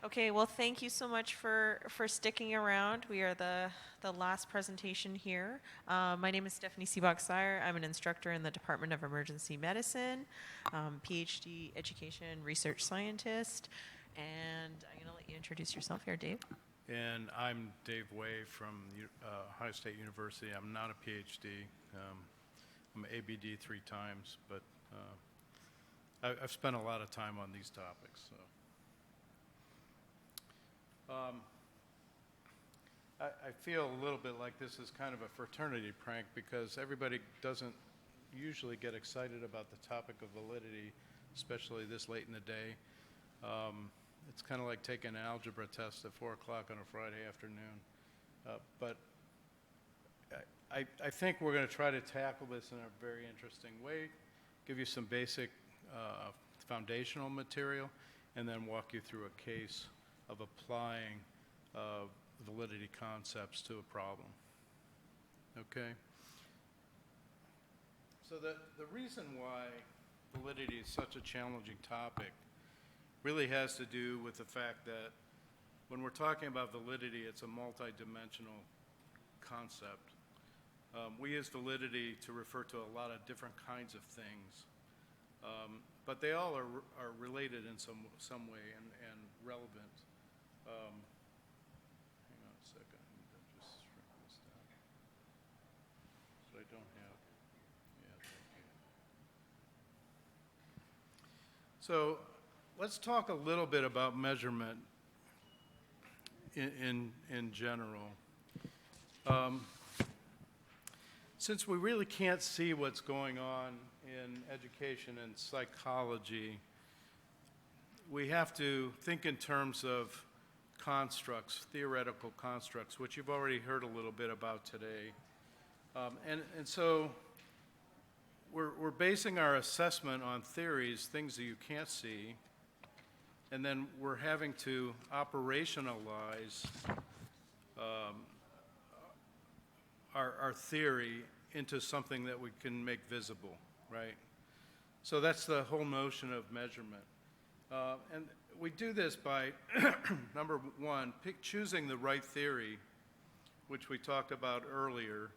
Okay, well, thank you so much for sticking around. We are the last presentation here. My name is Stefanie Sebok-Syer. I'm an instructor in the Department of Emergency Medicine, PhD education research scientist, and I'm going to let you introduce yourself here, Dave. And I'm Dave Way from Ohio State University. I'm not a PhD. I'm ABD 3 times, but I've spent a lot of time on these topics. So. I feel a little bit like this is kind of a fraternity prank because everybody doesn't usually get excited about the topic of validity, especially this late in the day. It's kind of like taking an algebra test at 4 o'clock on a Friday afternoon. But I think we're going to try to tackle this in a very interesting way, give you some basic foundational material, and then walk you through a case of applying validity concepts to a problem. Okay? So the reason why validity is such a challenging topic really has to do with the fact that when we're talking about validity, it's a multidimensional concept. We use validity to refer to a lot of different kinds of things, but they all are related in some way and relevant. Hang on a second, I need to just shrink this down. So I don't have, yeah, thank you. So let's talk a little bit about measurement in general. Since we really can't see what's going on in education and psychology, we have to think in terms of constructs, theoretical constructs, which you've already heard a little bit about today. And so we're basing our assessment on theories, things that you can't see, and then we're having to operationalize our theory into something that we can make visible, right? So that's the whole notion of measurement. And we do this by, number one, choosing the right theory, which we talked about earlier,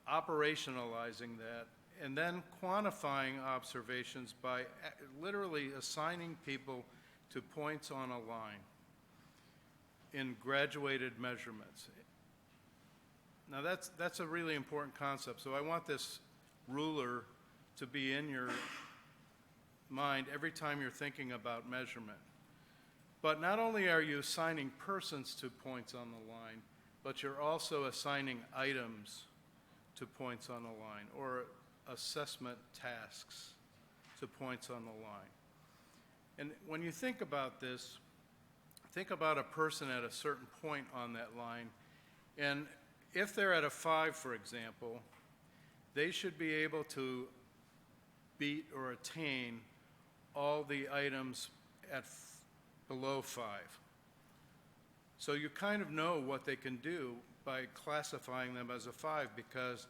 operationalizing that, and then quantifying observations by literally assigning people to points on a line in graduated measurements. Now that's a really important concept. So I want this ruler to be in your mind every time you're thinking about measurement. But not only are you assigning persons to points on the line, but you're also assigning items to points on the line, or assessment tasks to points on the line. And when you think about this, think about a person at a certain point on that line, and if they're at a 5, for example, they should be able to beat or attain all the items at below 5. So you kind of know what they can do by classifying them as a 5 because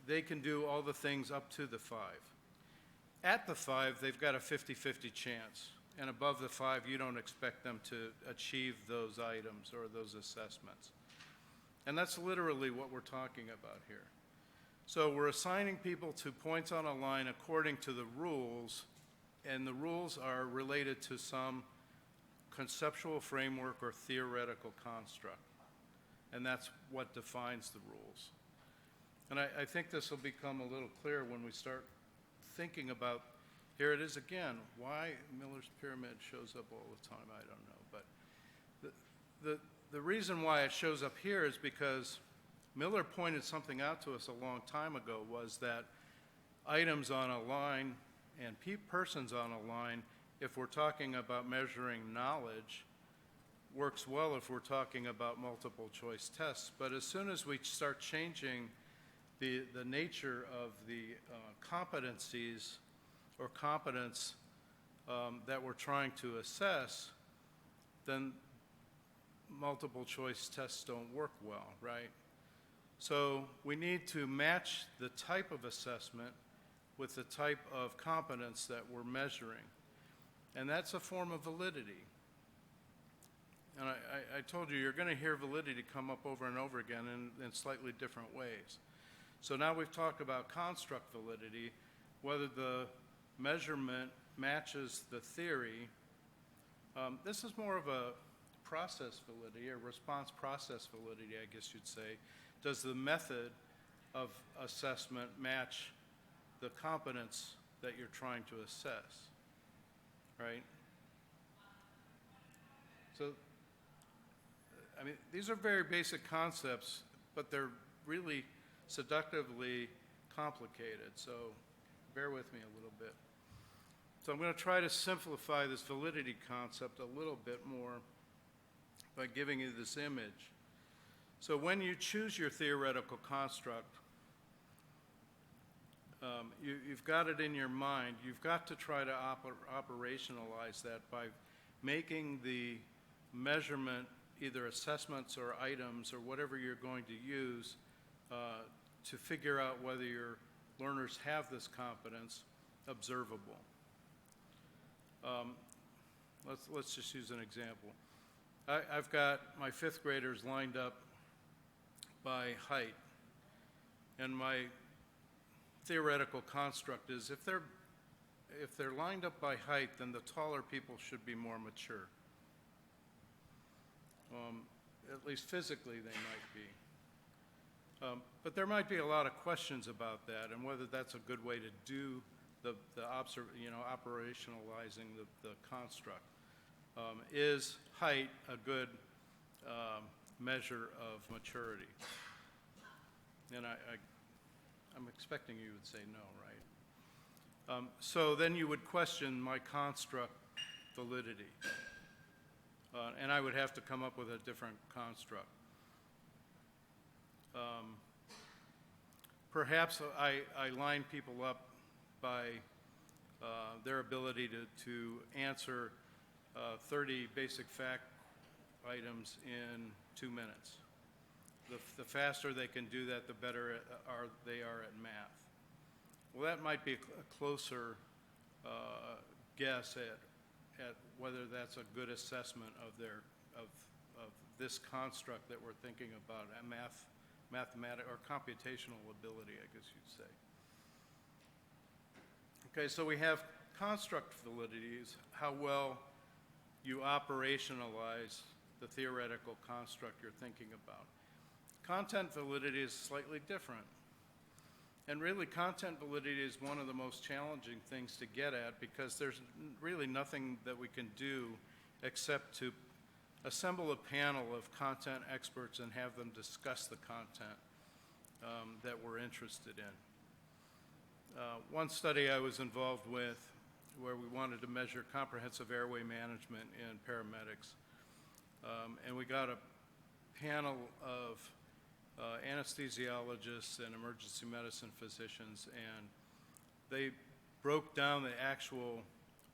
they can do all the things up to the 5. At the 5, they've got a 50-50 chance, and above the 5, you don't expect them to achieve those items or those assessments. And that's literally what we're talking about here. So we're assigning people to points on a line according to the rules, and the rules are related to some conceptual framework or theoretical construct. And that's what defines the rules. And I think this will become a little clearer when we start thinking about, here it is again, why Miller's pyramid shows up all the time, I don't know. But the reason why it shows up here is because Miller pointed something out to us a long time ago, was that items on a line and persons on a line, if we're talking about measuring knowledge, works well if we're talking about multiple choice tests. But as soon as we start changing the nature of the competencies or competence that we're trying to assess, then multiple choice tests don't work well, right? So we need to match the type of assessment with the type of competence that we're measuring. And that's a form of validity. And I told you, you're going to hear validity come up over and over again in slightly different ways. So now we've talked about construct validity, whether the measurement matches the theory. This is more of a process validity, or response process validity, I guess you'd say. Does the method of assessment match the competence that you're trying to assess, right? So, I mean, these are very basic concepts, but they're really seductively complicated, so bear with me a little bit. So I'm going to try to simplify this validity concept a little bit more by giving you this image. So when you choose your theoretical construct, you've got it in your mind. You've got to try to operationalize that by making the measurement, either assessments or items or whatever you're going to use to figure out whether your learners have this competence, observable. Let's just use an example. I've got my fifth graders lined up by height, and my theoretical construct is if they're lined up by height, then the taller people should be more mature. At least physically they might be. But there might be a lot of questions about that and whether that's a good way to do operationalizing the construct. Is height a good measure of maturity? And I'm expecting you would say no, right? So then you would question my construct validity. And I would have to come up with a different construct. Perhaps I line people up by their ability to answer 30 basic fact items in 2 minutes. The faster they can do that, the better they are at math. Well, that might be a closer guess at whether that's a good assessment of this construct that we're thinking about, mathematical or computational ability, I guess you'd say. Okay, so we have construct validity is how well you operationalize the theoretical construct you're thinking about. Content validity is slightly different. And really, content validity is one of the most challenging things to get at because there's really nothing that we can do except to assemble a panel of content experts and have them discuss the content that we're interested in. One study I was involved with where we wanted to measure comprehensive airway management in paramedics, and we got a panel of anesthesiologists and emergency medicine physicians, and they broke down the actual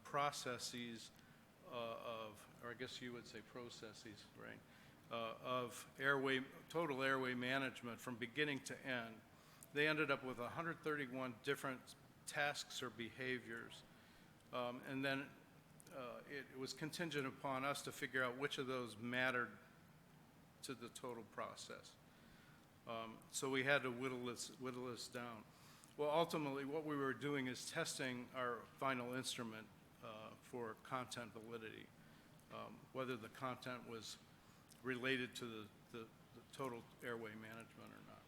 processes or I guess you would say processes, right, of total airway management from beginning to end. They ended up with 131 different tasks or behaviors, and then it was contingent upon us to figure out which of those mattered to the total process. So we had to whittle this down. Well, ultimately, what we were doing is testing our final instrument for content validity, whether the content was related to the total airway management or not.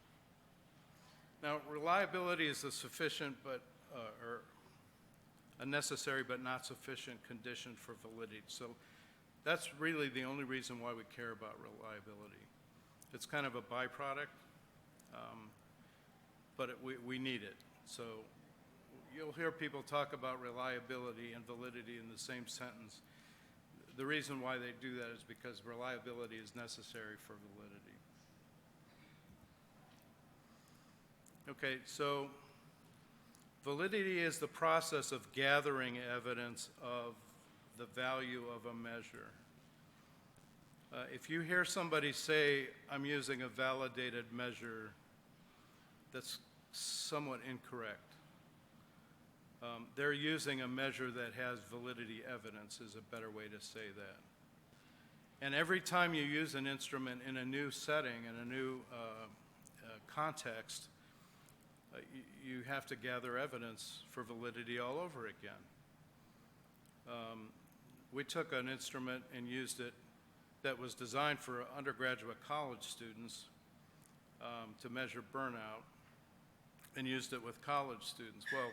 Now, reliability is a sufficient or a necessary but not sufficient condition for validity. So that's really the only reason why we care about reliability. It's kind of a byproduct, but we need it. So you'll hear people talk about reliability and validity in the same sentence. The reason why they do that is because reliability is necessary for validity. Okay, so validity is the process of gathering evidence of the value of a measure. If you hear somebody say, I'm using a validated measure, that's somewhat incorrect. They're using a measure that has validity evidence is a better way to say that. And every time you use an instrument in a new setting, in a new context, you have to gather evidence for validity all over again. We took an instrument and used it that was designed for undergraduate college students to measure burnout, and used it with college students. Well,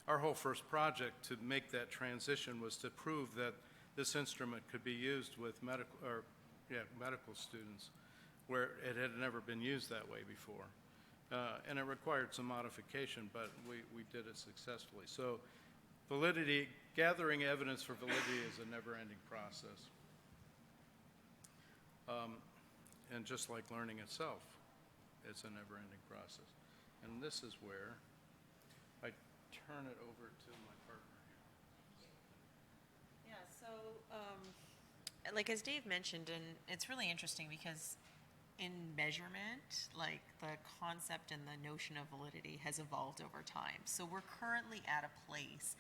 our whole first project to make that transition was to prove that this instrument could be used with medical students, where it had never been used that way before. And it required some modification, but we did it successfully. So validity, gathering evidence for validity is a never-ending process. And just like learning itself, it's a never-ending process. And this is where I turn it over to my partner. Yeah, so, like as Dave mentioned, and it's really interesting because in measurement, like the concept and the notion of validity has evolved over time. So we're currently at a place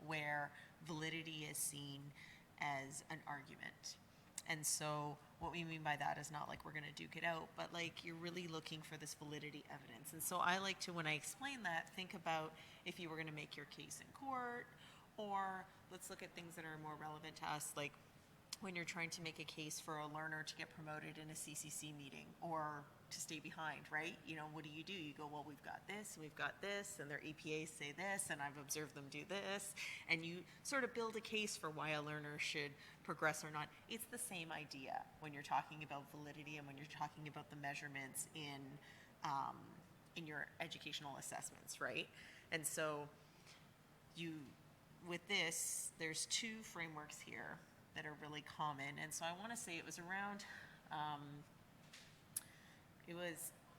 where validity is seen as an argument. And so what we mean by that is not like we're going to duke it out, but like you're really looking for this validity evidence. And so I like to, when I explain that, think about if you were going to make your case in court, or let's look at things that are more relevant to us, like when you're trying to make a case for a learner to get promoted in a CCC meeting or to stay behind, right? You know, what do? You go, well, we've got this, and we've got this, and their EPAs say this, and I've observed them do this, and you sort of build a case for why a learner should progress or not. It's the same idea when you're talking about validity and when you're talking about the measurements in your educational assessments, right? And so with this, there's two frameworks here that are really common. And so I want to say it was around,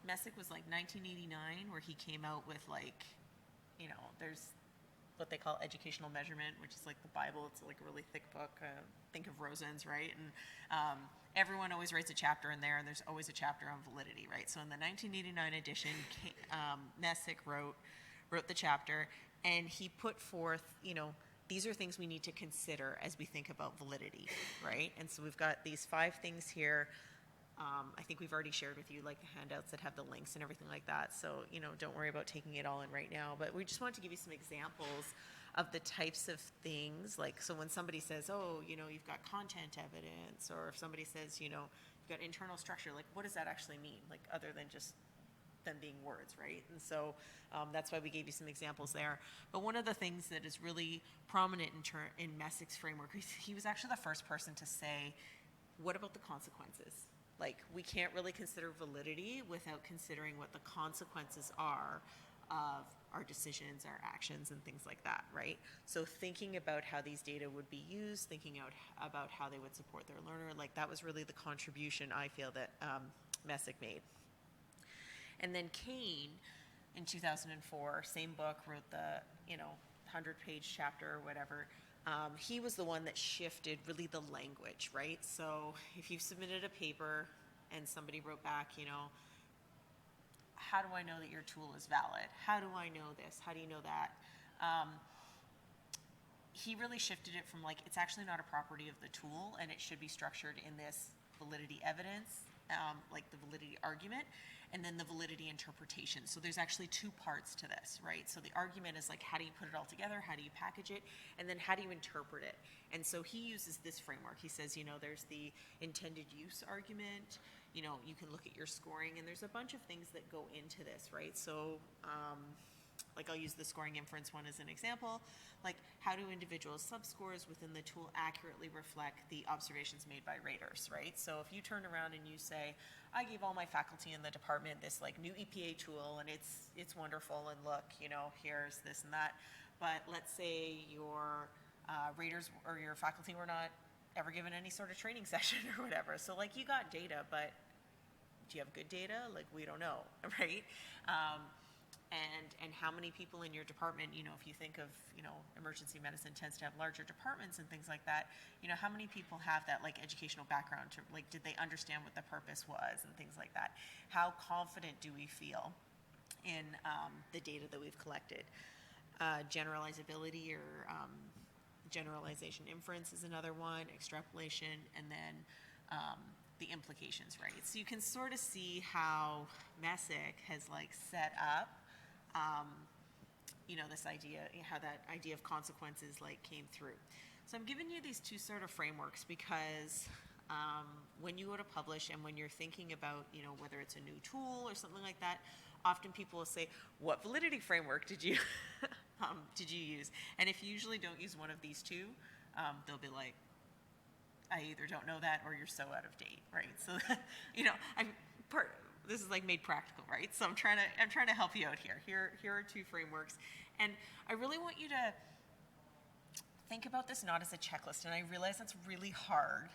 Messick was like 1989, where he came out with like, you know, there's what they call educational measurement, which is like the Bible. It's like a really thick book. Think of Rosen's, right? And everyone always writes a chapter in there, and there's always a chapter on validity, right? So in the 1989 edition, Messick wrote the chapter, and he put forth, you know, these are things we need to consider as we think about validity, right? And so we've got these 5 things here. I think we've already shared with you like the handouts that have the links and everything like that. So, you know, don't worry about taking it all in right now. But we just wanted to give you some examples of the types of things. Like, so when somebody says, oh, you know, you've got content evidence, or if somebody says, you know, you've got internal structure, like what does that actually mean? Like other than just them being words, right? And so that's why we gave you some examples there. But one of the things that is really prominent in Messick's framework, he was actually the first person to say, what about the consequences? Like, we can't really consider validity without considering what the consequences are of our decisions, our actions, and things like that, right? So thinking about how these data would be used, thinking about how they would support their learner, like that was really the contribution I feel that Messick made. And then Kane, in 2004, same book, wrote the, you know, 100-page chapter or whatever. He was the one that shifted really the language, right? So if you've submitted a paper and somebody wrote back, you know, how do I know that your tool is valid? How do I know this? How do you know that? He really shifted it from like, it's actually not a property of the tool, and it should be structured in this validity evidence, like the validity argument, and then the validity interpretation. So there's actually 2 parts to this, right? So the argument is like, how do you put it all together? How do you package it? And then how do you interpret it? And so he uses this framework. He says, you know, there's the intended use argument, you know, you can look at your scoring, and there's a bunch of things that go into this, right? So, like I'll use the scoring inference one as an example. Like, how do individual subscores within the tool accurately reflect the observations made by raters, right? So if you turn around and you say, I gave all my faculty in the department this like new EPA tool, and it's wonderful, and look, you know, here's this and that. But let's say your raters or your faculty were not ever given any sort of training session or whatever. So like you got data, but do you have good data? Like, we don't know, right? And how many people in your department, you know, if you think of, you know, emergency medicine tends to have larger departments and things like that, you know, how many people have that like educational background to, like, did they understand what the purpose was and things like that? How confident do we feel in the data that we've collected? Generalizability or generalization inference is another one, extrapolation, and then the implications, right? So you can sort of see how Messick has like set up, this idea, how that idea of consequences like came through. So I'm giving you these two sort of frameworks because when you go to publish and when you're thinking about, whether it's a new tool or something like that, often people will say, what validity framework did you use? And if you usually don't use one of these two, they'll be like, I either don't know that or you're so out of date, right? So, this is like made practical, right? So I'm trying to help you out here. Here are two frameworks, and I really want you to think about this not as a checklist. And I realize that's really hard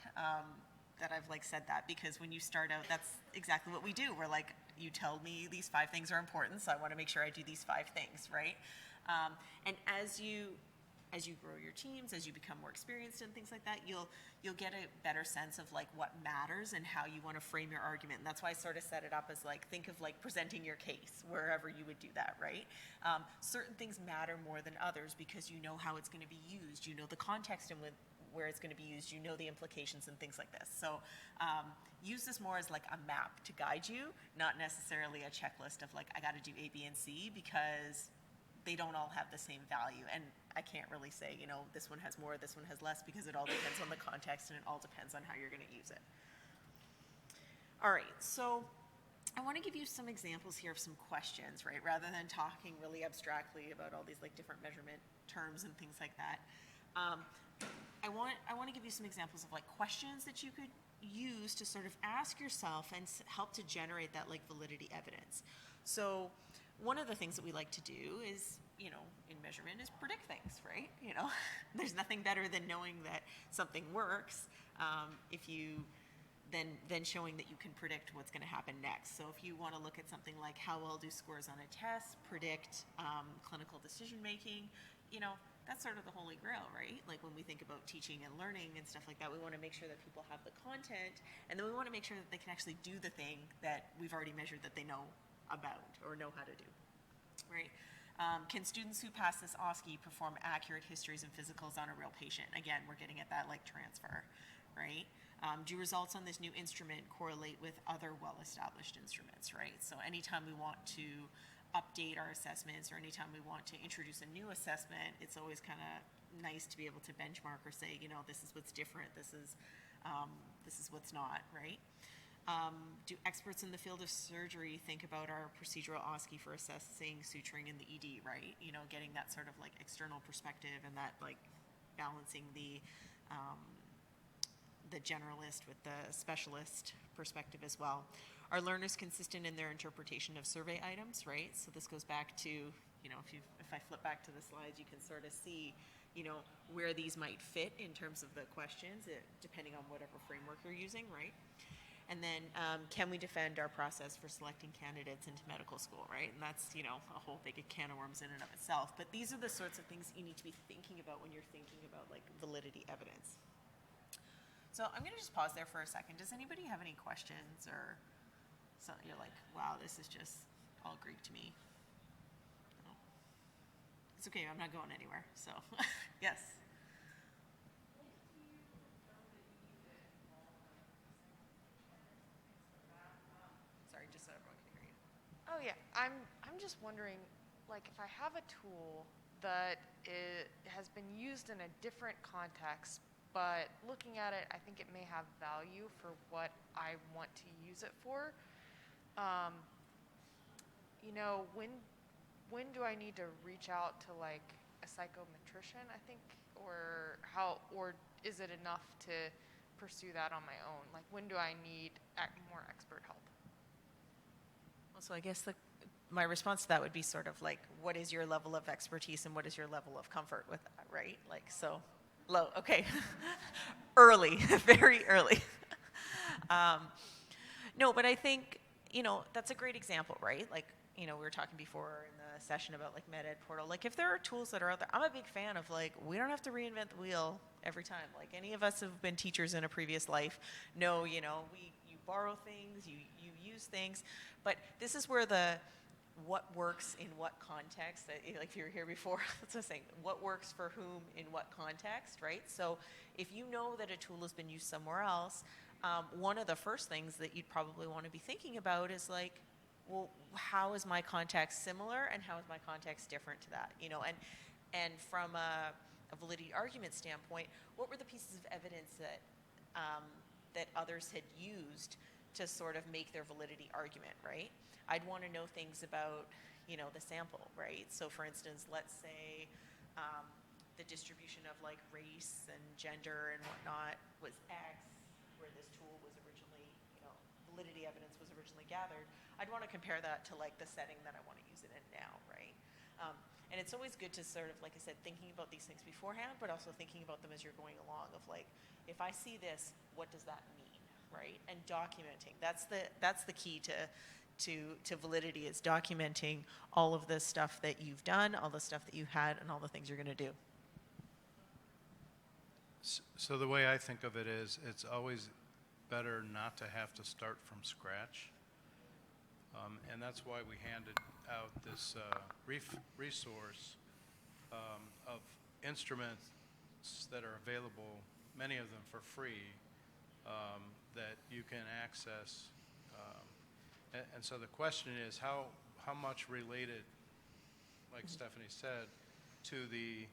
that I've like said that, because when you start out, that's exactly what we do. We're like, you tell me these 5 things are important, so I want to make sure I do these 5 things, right? And as you grow your teams, as you become more experienced and things like that, you'll get a better sense of like what matters and how you want to frame your argument. And that's why I sort of set it up as like, think of like presenting your case wherever you would do that, right? Certain things matter more than others because you know how it's going to be used, you know the context and where it's going to be used, you know the implications and things like this. So use this more as like a map to guide you, not necessarily a checklist of like, I got to do A, B, and C, because they don't all have the same value. And I can't really say, this one has more, this one has less, because it all depends on the context and it all depends on how you're going to use it. All right, so I want to give you some examples here of some questions, right? Rather than talking really abstractly about all these like different measurement terms and things like that. I want to give you some examples of like questions that you could use to sort of ask yourself and help to generate that like validity evidence. So one of the things that we like to do is, in measurement, is predict things, right? There's nothing better than knowing that something works if you then showing that you can predict what's going to happen next. So if you want to look at something like how well do scores on a test predict clinical decision making, that's sort of the holy grail, right? Like when we think about teaching and learning and stuff like that, we want to make sure that people have the content, and then we want to make sure that they can actually do the thing that we've already measured that they know about or know how to do, right? Can students who pass this OSCE perform accurate histories and physicals on a real patient? Again, we're getting at that like transfer, right? Do results on this new instrument correlate with other well-established instruments, right? So anytime we want to update our assessments or anytime we want to introduce a new assessment, it's always kind of nice to be able to benchmark or say, this is what's different, this is what's not, right? Do experts in the field of surgery think about our procedural OSCE for assessing suturing in the ED, right? Getting that sort of like external perspective and that like balancing the generalist with the specialist perspective as well. Are learners consistent in their interpretation of survey items, right? So this goes back to, if I flip back to the slides, you can sort of see, where these might fit in terms of the questions, depending on whatever framework you're using, right? And then can we defend our process for selecting candidates into medical school, right? And that's, a whole big can of worms in and of itself. But these are the sorts of things you need to be thinking about when you're thinking about like validity evidence. So I'm going to just pause there for a second. Does anybody have any questions or something you're like, wow, this is just all Greek to me? No. It's okay, I'm not going anywhere, so yes. Sorry, just so everyone can hear you. Oh yeah, I'm just wondering, like if I have a tool that has been used in a different context, but looking at it, I think it may have value for what I want to use it for. When do I need to reach out to like a psychometrician, I think, or is it enough to pursue that on my own? Like when do I need more expert help? Well, so I guess my response to that would be sort of like, what is your level of expertise and what is your level of comfort with that, right? Like, so low, okay. Early, very early. No, but I think, that's a great example, right? Like, we were talking before in the session about like MedEd portal. Like if there are tools that are out there, I'm a big fan of like, we don't have to reinvent the wheel every time. Like any of us have been teachers in a previous life know, you borrow things, you use things, but this is where what works in what context, like if you were here before, that's what I'm saying, what works for whom in what context, right? So if you know that a tool has been used somewhere else, one of the first things that you'd probably want to be thinking about is like, well, how is my context similar and how is my context different to that? You know, and from a validity argument standpoint, what were the pieces of evidence that that others had used to sort of make their validity argument, right? I'd want to know things about, you know, the sample, right? So for instance, let's say the distribution of like race and gender and whatnot was X, where this tool was originally, you know, validity evidence was originally gathered. I'd want to compare that to like the setting that I want to use it in now, right? And it's always good to sort of, like I said, thinking about these things beforehand, but also thinking about them as you're going along of like, if I see this, what does that mean, right? And documenting. That's the key to validity, is documenting all of the stuff that you've done, all the stuff that you've had, and all the things you're going to do. So the way I think of it is, it's always better not to have to start from scratch. And that's why we handed out this resource of instruments that are available, many of them for free, that you can access. And so the question is, how much related, like Stefanie said, to the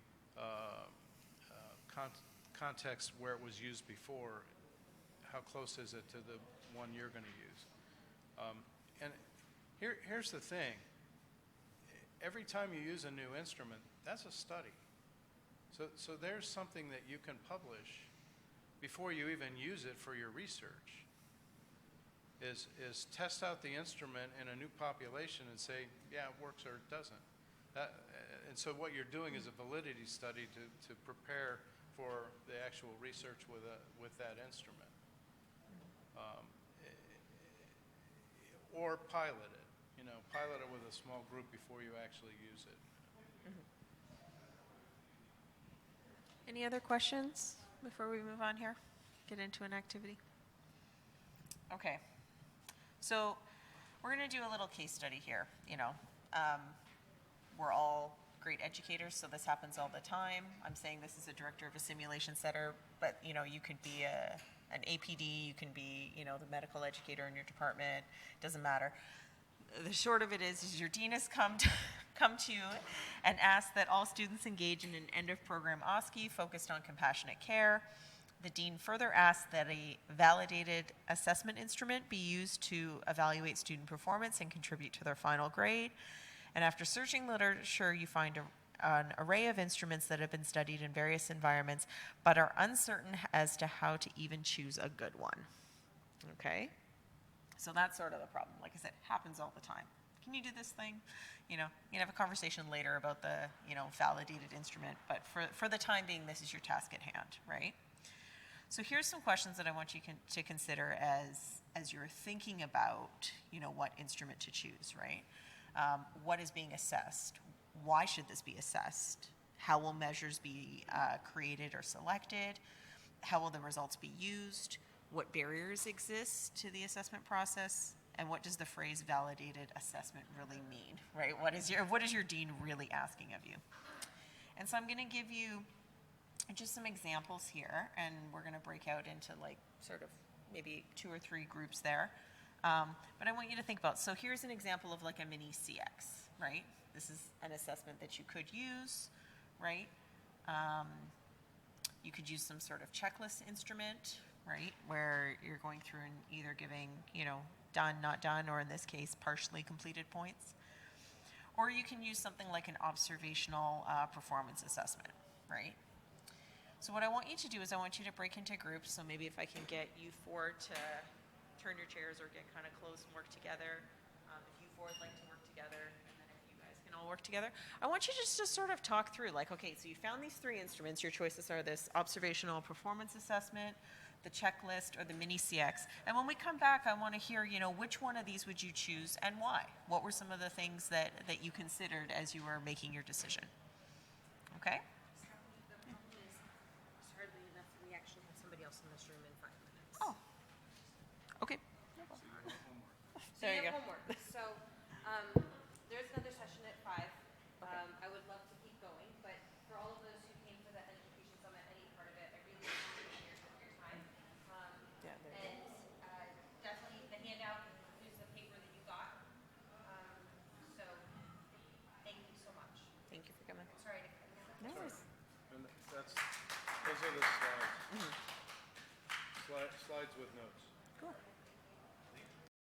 context where it was used before, how close is it to the one you're going to use? And here's the thing. Every time you use a new instrument, that's a study. So there's something that you can publish before you even use it for your research, is test out the instrument in a new population and say, yeah, it works or it doesn't. And so what you're doing is a validity study to prepare for the actual research with that instrument. Or pilot it. You know, pilot it with a small group before you actually use it. Any other questions before we move on here? Get into an activity? Okay. So we're going to do a little case study here. You know, we're all great educators, so this happens all the time. I'm saying this is a director of a simulation center, but you know, you could be an APD, you can be, you know, the medical educator in your department. Doesn't matter. The short of it is your dean has come to you and asked that all students engage in an end-of-program OSCE focused on compassionate care. The dean further asked that a validated assessment instrument be used to evaluate student performance and contribute to their final grade. And after searching literature, you find an array of instruments that have been studied in various environments, but are uncertain as to how to even choose a good one. Okay? So that's sort of the problem. Like I said, it happens all the time. Can you do this thing? You know, you can have a conversation later about the, you know, validated instrument, but for the time being, this is your task at hand, right? So here's some questions that I want you to consider as you're thinking about, you know, what instrument to choose, right? What is being assessed? Why should this be assessed? How will measures be created or selected? How will the results be used? What barriers exist to the assessment process? And what does the phrase validated assessment really mean, right? What is your dean really asking of you? And so I'm going to give you just some examples here, and we're going to break out into like sort of maybe 2 or 3 groups there. But I want you to think about, so here's an example of like a mini CX, right? This is an assessment that you could use, right? You could use some sort of checklist instrument, right? Where you're going through and either giving, you know, done, not done, or in this case, partially completed points. Or you can use something like an observational performance assessment, right? So what I want you to do is I want you to break into groups. So maybe if I can get you 4 to turn your chairs or get kind of close and work together. If you 4 would like to work together, and then if you guys can all work together. I want you just to sort of talk through, like, okay, so you found these 3 instruments. Your choices are this observational performance assessment, the checklist, or the mini CX. And when we come back, I want to hear, you know, which one of these would you choose and why? What were some of the things that you considered as you were making your decision? Okay? Hardly enough. We actually have somebody else in this room in 5 minutes. Oh, okay. So There you go. have homework. So there's another session at 5. I would love to keep going, but for all of those who came to the Education Summit, any part of it, I really appreciate your time. Yeah, there you go. And No worries. And those are the slides. Slides with notes. Cool.